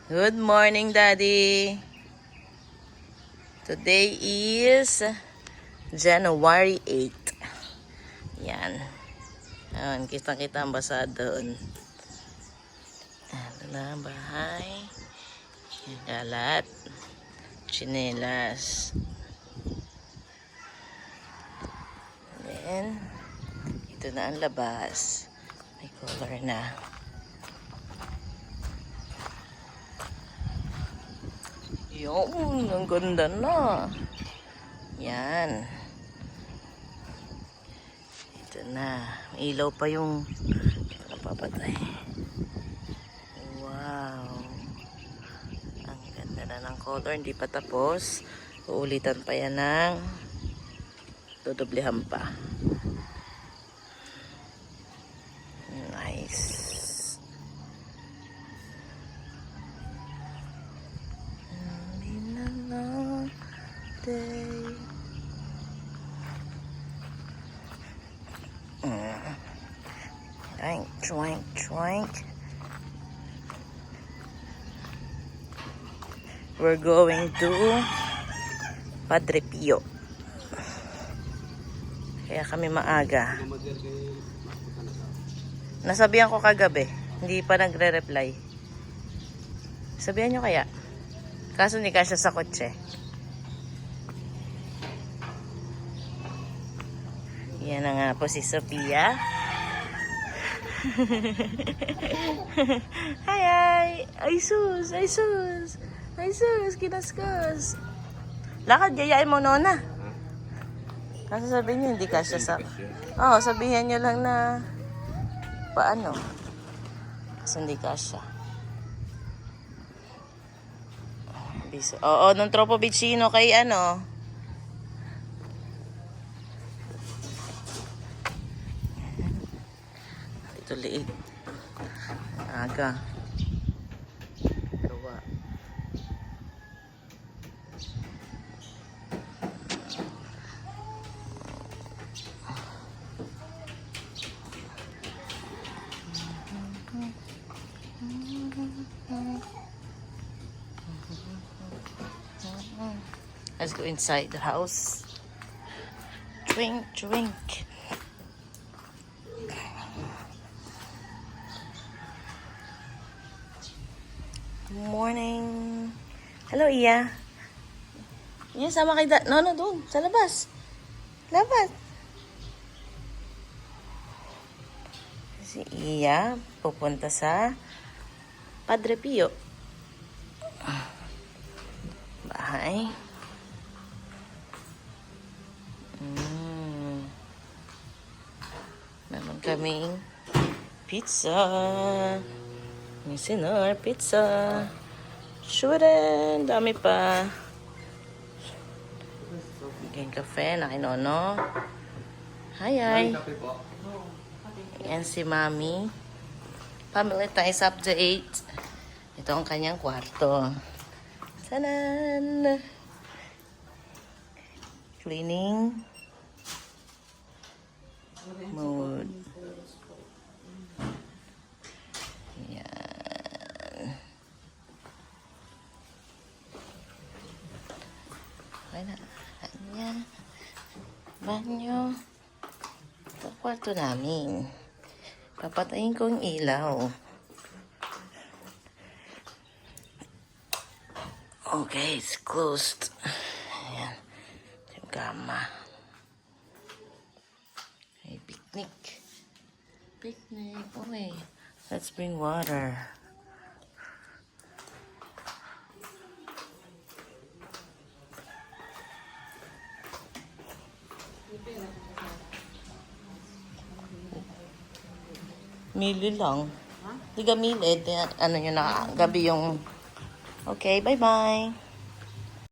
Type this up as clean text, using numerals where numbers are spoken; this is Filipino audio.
Good morning, Daddy. Today is January 8. Yan. Ayan, kitang-kita ang basa doon. Ito na ang bahay. Galat. Chinelas. Then, ito na ang labas. May color na. Yun, ang ganda na. Yan. Ito na. May ilaw pa yung napapatay. Wow. Ang ganda na ng color. Hindi pa tapos. Uulitan pa yan ng dodoblihan pa. Nice. Troink, troink. We're going to Padre Pio. Kaya kami maaga. Nasabihan ko kagabi. Hindi pa nagre-reply. Sabihan nyo kaya. Kaso hindi kasya sa kotse. Yan na nga po si Sophia. Hi, hi. Ay sus, ay sus. Ay sus, kinaskas. Lakad, yayain mo nona. Kaso sabihin nyo, hindi kasya sa... Oo, sabihin nyo lang na... Paano? Kaso hindi kasya. Oo, nung Tropo Vicino kay ano... Ito liit. Aga. Gawa. Let's go inside the house. Drink, drink. Morning. Hello, Iya. Iya, sama kay Nono doon, sa labas. Labas. Si Iya pupunta sa Padre Pio. Bahay. Meron kaming pizza. May sinor, pizza. Sure, dami pa. Bigyan kafe na kay Nono. Hi, hi. Yan si Mami. Family time is up to 8. Ito ang kanyang kwarto. Tanan! Cleaning mode. Banyo. Ito kwarto namin. Papatayin ko yung ilaw. Okay, it's closed. Ayan. Ito yung kama. Okay, picnic. Picnic. Okay. Let's bring water. Mili lang. Di ka mili. Ano yun na, gabi yung... Okay, bye-bye.